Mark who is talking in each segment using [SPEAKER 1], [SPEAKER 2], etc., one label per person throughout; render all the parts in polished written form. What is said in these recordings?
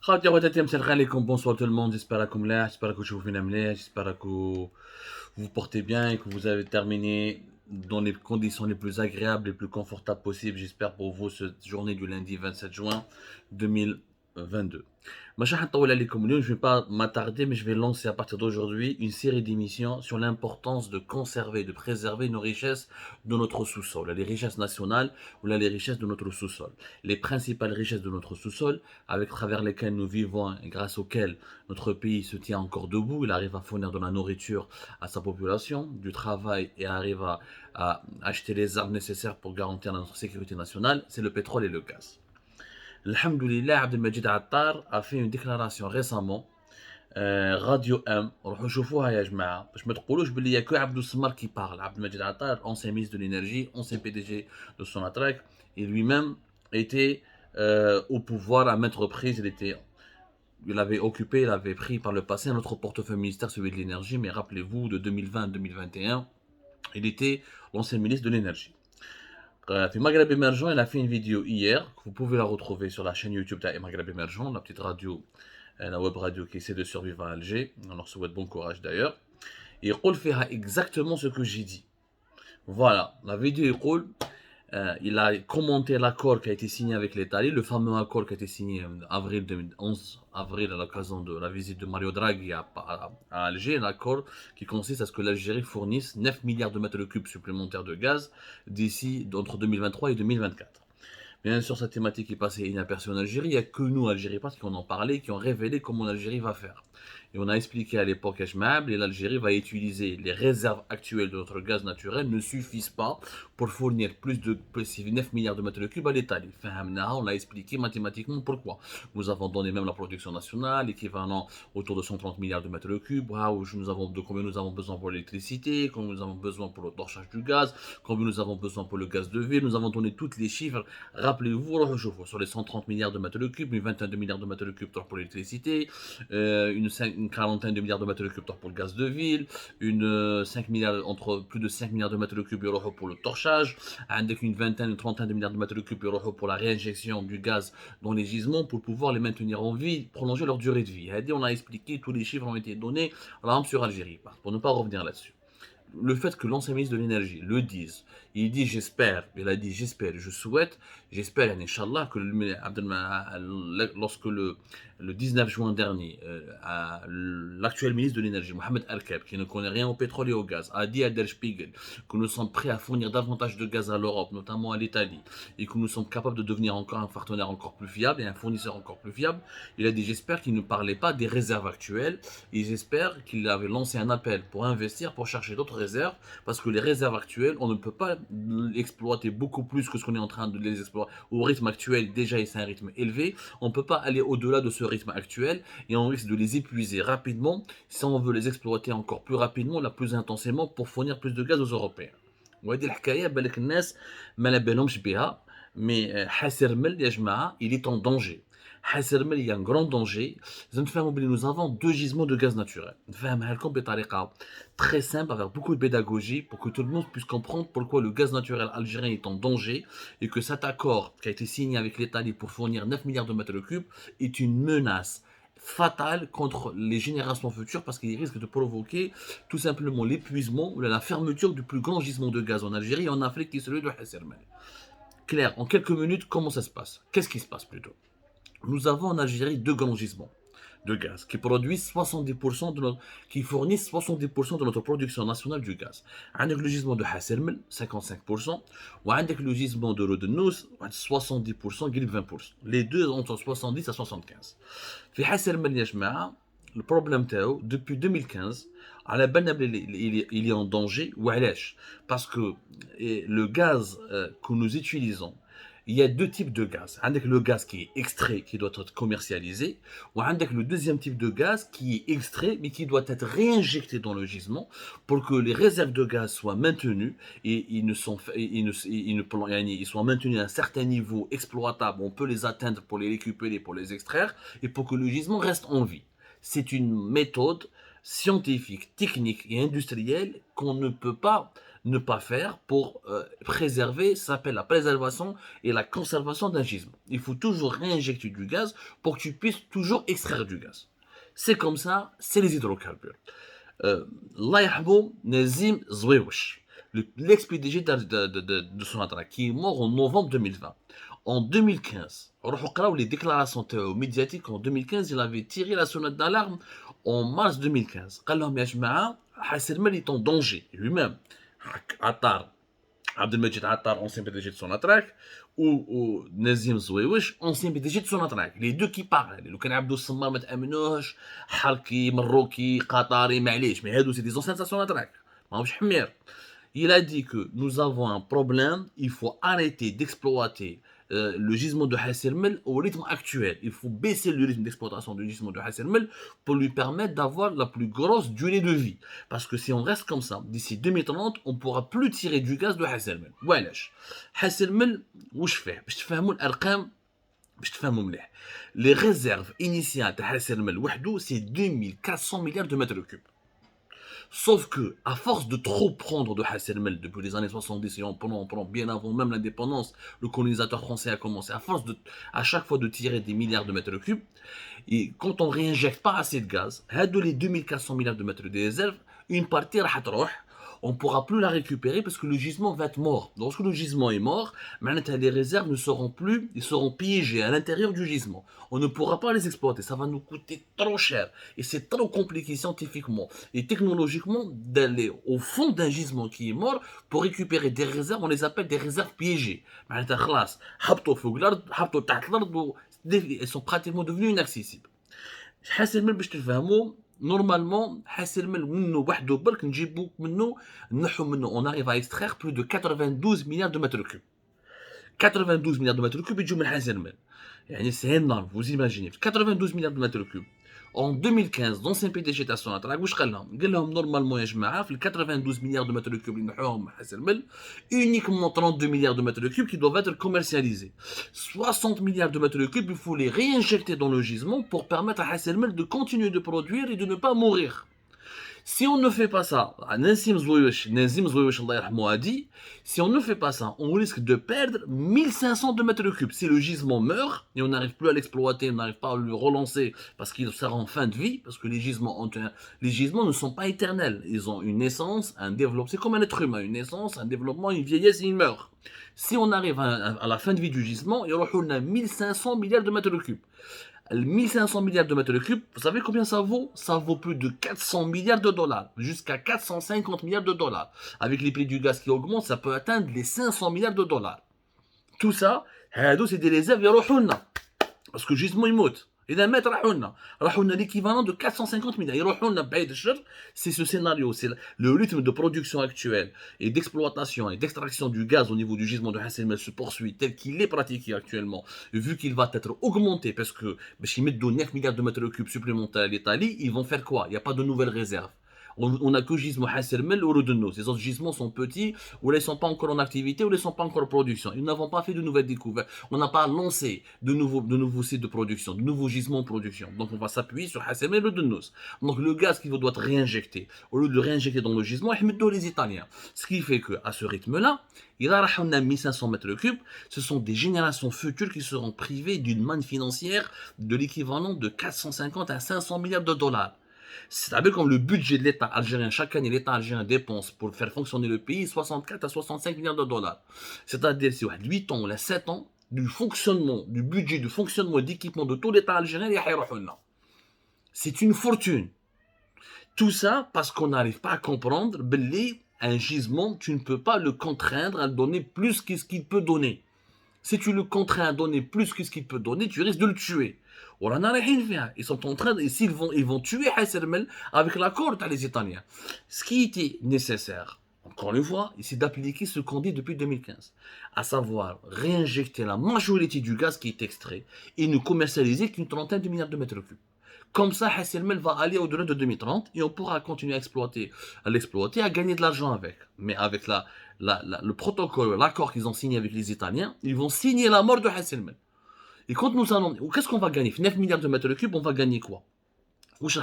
[SPEAKER 1] خاوتي خواتاتي مساء عليكم bonsoir tout le monde, j'espère que ملاح, j'espère que تشوفوا فينا ملاح, j'espère que vous portez bien et que vous avez terminé dans les conditions les plus agréables, les plus confortables possibles, j'espère pour vous cette journée du lundi 27 juin 2022. مش راح نطول عليكم اليوم, je ne vais pas m'attarder, mais je vais lancer à partir d'aujourd'hui une série d'émissions sur l'importance de conserver, de préserver nos richesses de notre sous-sol, les richesses nationales ou là les richesses de notre sous-sol. Les principales richesses de notre sous-sol, avec travers lesquelles nous vivons et grâce auxquelles notre pays se tient encore debout, il arrive à fournir de la nourriture à sa population, du travail et arrive à acheter les armes nécessaires pour garantir notre sécurité nationale, c'est le pétrole et le gaz. Alhamdoulilah, Abdelmajid Attar a fait une déclaration récemment. Radio M, روحوا شوفوها يا جماعة باش ما تقولوش باللي يا كو عبدو السمار qui parle. Abdelmajid Attar, ancien ministre de l'énergie, ancien PDG de Sonatrach, et lui-même était au pouvoir à maintes reprises. Il avait occupé, il avait pris par le passé un autre portefeuille ministère, celui de l'énergie, mais rappelez-vous, de 2020 à 2021, il était l'ancien ministre de l'énergie. Puis Maghreb Émergent, il a fait une vidéo hier, que vous pouvez la retrouver sur la chaîne YouTube de Maghreb Émergent, la petite radio, la web radio qui essaie de survivre à Alger. On leur souhaite bon courage d'ailleurs. Et il fait exactement ce que j'ai dit. Voilà, la vidéo il a commenté l'accord qui a été signé avec l'Italie, le fameux accord qui a été signé en avril 2011, avril à l'occasion de la visite de Mario Draghi à Alger, l'accord qui consiste à ce que l'Algérie fournisse 9 milliards de mètres cubes supplémentaires de gaz d'ici entre 2023 et 2024. Bien sûr, cette thématique est passée inaperçue en Algérie. Il n'y a que nous, Algérie, parce qu'on en parlait, qui ont révélé comment l'Algérie va faire. Et on a expliqué à l'époque à Jmab, et l'Algérie va utiliser les réserves actuelles de notre gaz naturel ne suffisent pas pour fournir plus de 9 milliards de mètres cubes à l'Italie. On a expliqué mathématiquement pourquoi. Nous avons donné même la production nationale, équivalent autour de 130 milliards de mètres cubes, de combien nous avons besoin pour l'électricité, combien nous avons besoin pour le torchage du gaz, combien nous avons besoin pour le gaz de ville. Nous avons donné toutes les chiffres. Rappelez-vous, sur les 130 milliards de mètres cubes, une 22 milliards de mètres cubes pour l'électricité, une quarantaine de milliards de mètres cubes pour le gaz de ville, plus de 5 milliards de mètres cubes pour le torchage, avec une vingtaine, une trentaine de milliards de mètres cubes pour la réinjection du gaz dans les gisements pour pouvoir les maintenir en vie, prolonger leur durée de vie. On a expliqué, tous les chiffres ont été donnés sur Algérie, pour ne pas revenir là-dessus. Le fait que l'ancien ministre de l'énergie le dise, il dit j'espère, il a dit j'espère, je souhaite, j'espère, Inch'Allah, que lorsque le 19 juin dernier, l'actuel ministre de l'énergie, Mohamed Erkeb, qui ne connaît rien au pétrole et au gaz, a dit à Der Spiegel que nous sommes prêts à fournir davantage de gaz à l'Europe, notamment à l'Italie, et que nous sommes capables de devenir encore un partenaire encore plus fiable et un fournisseur encore plus fiable. Il a dit j'espère qu'il ne parlait pas des réserves actuelles, et j'espère qu'il avait lancé un appel pour investir, pour chercher d'autres réserves, parce que les réserves actuelles, on ne peut pas exploiter beaucoup plus que ce qu'on est en train de les exploiter. Au rythme actuel, déjà, c'est un rythme élevé. On ne peut pas aller au-delà de ce rythme actuel et on risque de les épuiser rapidement si on veut les exploiter encore plus rapidement, plus intensément pour fournir plus de gaz aux Européens. وهذه الحكايه بالك الناس ما على بالهمش بها مي حاسر مل يا جماعه il est en danger. حاسر il y a un grand danger. Nous avons deux gisements de gaz naturel. نفهمها لكم بطريقه très simple, avec beaucoup de pédagogie, pour que tout le monde puisse comprendre pourquoi le gaz naturel algérien est en danger et que cet accord qui a été signé avec l'Italie pour fournir 9 milliards de mètres cubes est une menace fatale contre les générations futures parce qu'il risque de provoquer tout simplement l'épuisement ou la fermeture du plus grand gisement de gaz en Algérie et en Afrique qui est celui de Hassermen. Claire, en quelques minutes, comment ça se passe? Qu'est-ce qui se passe plutôt? Nous avons en Algérie deux grands gisements de gaz qui produisent 70% qui fournissent 70% de notre production nationale du gaz. عندك le gisement de Hassermel 55% وعندك le gisement de Rodenous 70% قريب 20%. Les deux entre 70 à 75. في Hassermel يا جماعة le problème تاعو depuis 2015 على بالنا il est en danger وعلاش parce que le gaz que nous utilisons il y a deux types de gaz. Avec le gaz qui est extrait, qui doit être commercialisé, ou avec le deuxième type de gaz qui est extrait, mais qui doit être réinjecté dans le gisement pour que les réserves de gaz soient maintenues et ils soient maintenus à un certain niveau exploitable. On peut les atteindre pour les récupérer, pour les extraire, et pour que le gisement reste en vie. C'est une méthode scientifique, technique et industrielle qu'on ne peut pas ne pas faire pour préserver, ça s'appelle la préservation et la conservation d'un gisement. Il faut toujours réinjecter du gaz pour que tu puisses toujours extraire du gaz. C'est comme ça, c'est les hydrocarbures. Allah yarhamou Nazim Zouéouch, l'ex-PDG de Sonatrach, qui est mort en novembre 2020. En 2015, les déclarations médiatiques en 2015, il avait tiré la sonnette d'alarme en mars 2015. قال لهم يا جماعة حاسر مال est en danger lui-même. Attar, Abdelmajid Attar, ancien PDG de Sonatrach, ou Nazim Zouéouch, ancien PDG de Sonatrach. Les deux qui parlent. لو كان عبدو الصمار ما تأمنوش، حركي مروكي قطري معليش، mais هادو c'est des anciens de Sonatrach. ماهوش حمير. Il a dit que nous avons un problème, il faut arrêter d'exploiter le gisement de Hasselmel au rythme actuel. Il faut baisser le rythme d'exploitation du gisement de Hasselmel pour lui permettre d'avoir la plus grosse durée de vie. Parce que si on reste comme ça, d'ici 2030, on ne pourra plus tirer du gaz de Hasselmel. وعلاش Hasselmel, واش فيه باش تفهموا الارقام باش تفهموا مليح. Les réserves initiales de Hasselmel وحده c'est 2400 milliards de mètres cubes. Sauf que, à force de trop prendre de Hasselmel depuis les années 70 et on prend bien avant même l'indépendance, le colonisateur français a commencé à chaque fois de tirer des milliards de mètres cubes. Et quand on réinjecte pas assez de gaz, de les 2400 milliards de mètres de réserve, une partie on ne pourra plus la récupérer parce que le gisement va être mort. Lorsque le gisement est mort, les réserves ne seront plus, ils seront piégés à l'intérieur du gisement. On ne pourra pas les exploiter, ça va nous coûter trop cher. Et c'est trop compliqué scientifiquement et technologiquement d'aller au fond d'un gisement qui est mort pour récupérer des réserves, on les appelle des réserves piégées. Elles sont pratiquement devenues inaccessibles. Normalement, on arrive à extraire plus de 92 milliards de mètres cubes. 92 milliards de mètres cubes, c'est énorme, vous imaginez. 92 milliards de mètres cubes. En 2015, l'ancien PDG de Sonatrach, normalement, il y a 92 milliards de mètres cubes, uniquement 32 milliards de mètres cubes qui doivent être commercialisés. 60 milliards de mètres cubes, il faut les réinjecter dans le gisement pour permettre à Hasselmel de continuer de produire et de ne pas mourir. Si on ne fait pas ça, Nazim Zouéouch a dit, si on ne fait pas ça, on risque de perdre 1500 de mètres cubes. Si le gisement meurt et on n'arrive plus à l'exploiter, on n'arrive pas à le relancer parce qu'il sera en fin de vie, parce que les gisements ne sont pas éternels. Ils ont une naissance, un développement. C'est comme un être humain, une naissance, un développement, une vieillesse et il meurt. Si on arrive à la fin de vie du gisement, il y aura 1500 milliards de mètres cubes. 1500 milliards de mètres cubes, vous savez combien ça vaut? Ça vaut plus de 400 milliards de dollars, jusqu'à 450 milliards de dollars. Avec les prix du gaz qui augmentent, ça peut atteindre les 500 milliards de dollars. Tout ça, c'est des réserves, parce que le gisement il monte. إذا مات راحوا لنا l'équivalent de 450 milliards. يروحوا لنا بعيد الشر. C'est ce scénario, c'est le rythme de production actuel et d'exploitation et d'extraction du gaz au niveau du gisement de Hasselmel se poursuit tel qu'il est pratiqué actuellement, vu qu'il va être augmenté parce que باش يمدوا 9 milliards de mètres cubes supplémentaires à l'Italie, ils vont faire quoi? Il n'y a pas de nouvelles réserves. On n'a que gisement Hasselmel ou Rodeno. Ces autres gisements sont petits, ou ils ne sont pas encore en activité, ou ils ne sont pas encore en production. Ils n'avons pas fait de nouvelles découvertes. On n'a pas lancé de nouveaux sites de production, de nouveaux gisements en production. Donc on va s'appuyer sur Hasselmel et Rodeno. Donc le gaz qui doit être réinjecté, au lieu de le réinjecter dans le gisement, ils mettent les Italiens. Ce qui fait qu'à ce rythme-là, il y a 1500 mètres cubes. Ce sont des générations futures qui seront privées d'une manne financière de l'équivalent de 450 à 500 milliards de dollars. C'est-à-dire comme le budget de l'État algérien, chaque année l'État algérien dépense pour faire fonctionner le pays 64 à 65 milliards de dollars. C'est-à-dire c'est 8 ans ou 7 ans du budget de fonctionnement et d'équipement de tout l'État algérien. C'est une fortune. Tout ça parce qu'on n'arrive pas à comprendre un gisement, tu ne peux pas le contraindre à donner plus que ce qu'il peut donner. Si tu le contrains à donner plus que ce qu'il peut donner, tu risques de le tuer. Ils sont en train, ils vont tuer Hasselmel avec l'accord des Italiens. Ce qui était nécessaire, encore une fois, c'est d'appliquer ce qu'on dit depuis 2015, à savoir réinjecter la majorité du gaz qui est extrait et ne commercialiser qu'une trentaine de milliards de mètres cubes. Comme ça, Hasselmel va aller au-delà de 2030 et on pourra continuer à l'exploiter, à gagner de l'argent avec. Mais avec le protocole, l'accord qu'ils ont signé avec les Italiens, ils vont signer la mort de Hasselmel. Et quand nous allons, qu'est-ce qu'on va gagner? 9 milliards de mètres cubes, on va gagner quoi? واش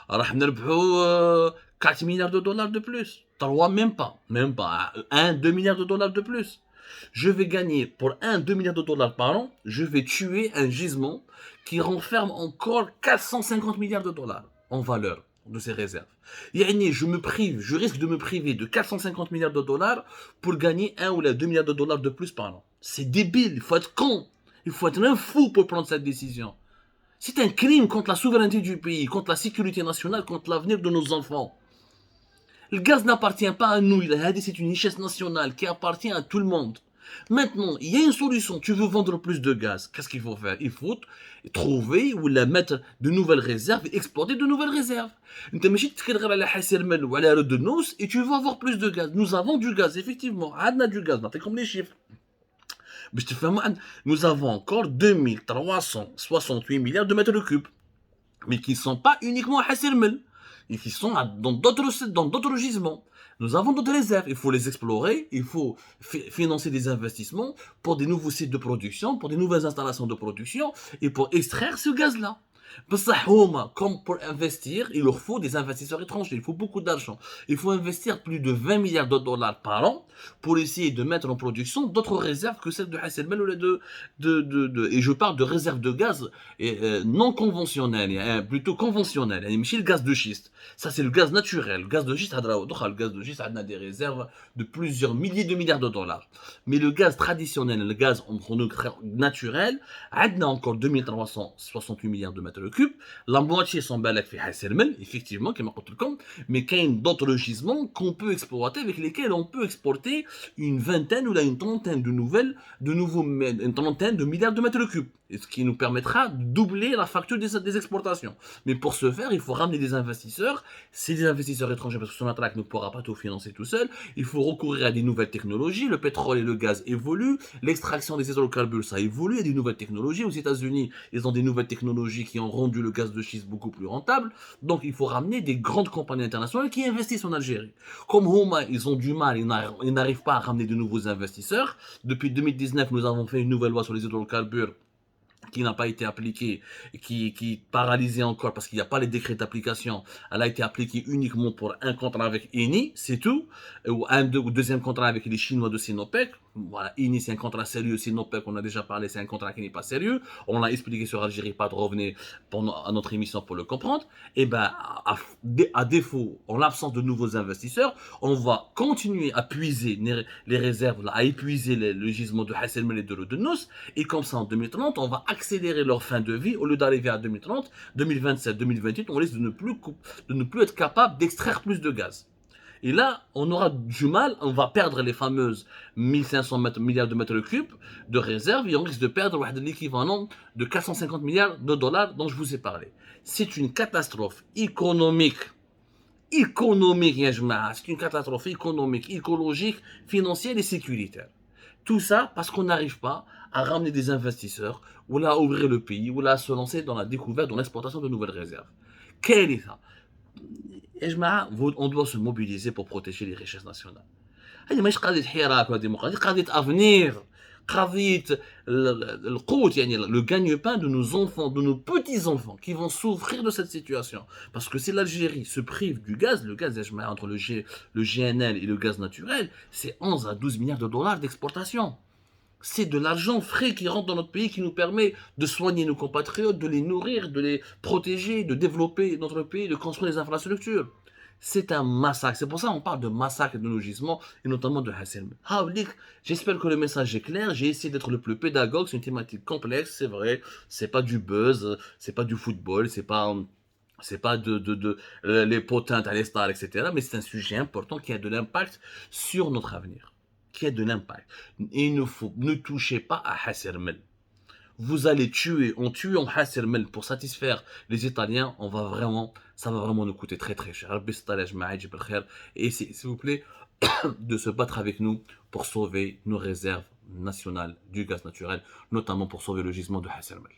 [SPEAKER 1] راح نربحوا 4 milliards de dollars de plus. 3, même pas. Même pas. 1, 2 milliards de dollars de plus. Je vais gagner pour 1, 2 milliards de dollars par an, je vais tuer un gisement qui renferme encore 450 milliards de dollars en valeur de ses réserves. Yani, je risque de me priver de 450 milliards de dollars pour gagner 1 ou 2 milliards de dollars de plus par an. C'est débile, il faut être con. Il faut être un fou pour prendre cette décision. C'est un crime contre la souveraineté du pays, contre la sécurité nationale, contre l'avenir de nos enfants. Le gaz n'appartient pas à nous, c'est une richesse nationale qui appartient à tout le monde. Maintenant, il y a une solution, tu veux vendre plus de gaz, qu'est-ce qu'il faut faire? Il faut trouver ou la mettre de nouvelles réserves et exploiter de nouvelles réserves. Et tu vas avoir plus de gaz. Nous avons du gaz, effectivement. On a du gaz, comme les chiffres. Nous avons encore 2368 milliards de mètres cubes, mais qui ne sont pas uniquement à Hassermel, et qui sont dans d'autres gisements. Nous avons d'autres réserves, il faut les explorer, il faut financer des investissements pour des nouveaux sites de production, pour des nouvelles installations de production, et pour extraire ce gaz-là. Comme pour investir, il leur faut des investisseurs étrangers, il faut beaucoup d'argent. Il faut investir plus de 20 milliards de dollars par an pour essayer de mettre en production d'autres réserves que celles de Hasselblad et je parle de réserves de gaz non conventionnelles, plutôt conventionnelles. Le gaz de schiste, ça c'est le gaz naturel. Le gaz de schiste, on a des réserves de plusieurs milliers de milliards de dollars. Mais le gaz traditionnel, le gaz naturel, on a encore 2368 milliards de mètres cubes. La moitié sont balak fi Hasselmel, effectivement, comme je l'ai dit, mais il y a d'autres gisements qu'on peut exploiter, avec lesquels on peut exporter une vingtaine ou une trentaine une trentaine de milliards de mètres cubes, ce qui nous permettra de doubler la facture des exportations. Mais pour ce faire, il faut ramener des investisseurs. C'est des investisseurs étrangers parce que Sonatrach ne pourra pas tout financer tout seul. Il faut recourir à des nouvelles technologies. Le pétrole et le gaz évoluent. L'extraction des hydrocarbures, ça évolue. Il y a des nouvelles technologies. Aux États-Unis, ils ont des nouvelles technologies qui ont rendu le gaz de schiste beaucoup plus rentable. Donc, il faut ramener des grandes compagnies internationales qui investissent en Algérie. Comme Homa, ils ont du mal, ils n'arrivent pas à ramener de nouveaux investisseurs. Depuis 2019, nous avons fait une nouvelle loi sur les hydrocarbures qui n'a pas été appliquée, qui est paralysée encore parce qu'il n'y a pas les décrets d'application. Elle a été appliquée uniquement pour un contrat avec Eni, c'est tout, ou deuxième contrat avec les Chinois de Sinopec. Voilà, Eni c'est un contrat sérieux, Sinopec on a déjà parlé, c'est un contrat qui n'est pas sérieux. On l'a expliqué sur Algérie, pas de revenir à notre émission pour le comprendre. Et ben, à défaut, en l'absence de nouveaux investisseurs, on va continuer à puiser les réserves, à épuiser le gisement de Hasselmel et de Nous, et comme ça en 2030, on va accélérer leur fin de vie. Au lieu d'arriver à 2030, 2027, 2028, on risque de ne plus être capable d'extraire plus de gaz. Et là, on aura du mal, on va perdre les fameuses 1500 milliards de mètres cubes de réserve et on risque de perdre l'équivalent de 450 milliards de dollars dont je vous ai parlé. C'est une catastrophe économique. C'est une catastrophe économique, écologique, financière et sécuritaire. Tout ça parce qu'on n'arrive pas à ramener des investisseurs ou à ouvrir le pays ou à se lancer dans la découverte, dans l'exploitation de nouvelles réserves. Quel est ça? On doit se mobiliser pour protéger les richesses nationales. هذه ماهيش قضية حراك ولا ديمقراطية، قضية افنير، قضية القوت يعني le gagne-pain de nos enfants, de nos petits-enfants qui vont souffrir de cette situation. Parce que si l'Algérie se prive du gaz, le gaz entre le GNL et le gaz naturel, c'est 11 à 12 milliards de dollars d'exportation. C'est de l'argent frais qui rentre dans notre pays qui nous permet de soigner nos compatriotes, de les nourrir, de les protéger, de développer notre pays, de construire des infrastructures. C'est un massacre. C'est pour ça qu'on parle de massacre de nos gisements et notamment de Hasselmel. J'espère que le message est clair. J'ai essayé d'être le plus pédagogue. C'est une thématique complexe, c'est vrai. C'est pas du buzz, c'est pas du football, c'est pas les potins à les stars, etc. Mais c'est un sujet important qui a de l'impact sur notre avenir. Qui a de l'impact. Et ne touchez pas à Hasselmel. Vous allez on tue en Hasselmel pour satisfaire les Italiens, ça va vraiment nous coûter très très cher. Et s'il vous plaît, de se battre avec nous pour sauver nos réserves nationales du gaz naturel, notamment pour sauver le gisement de Hasselmel.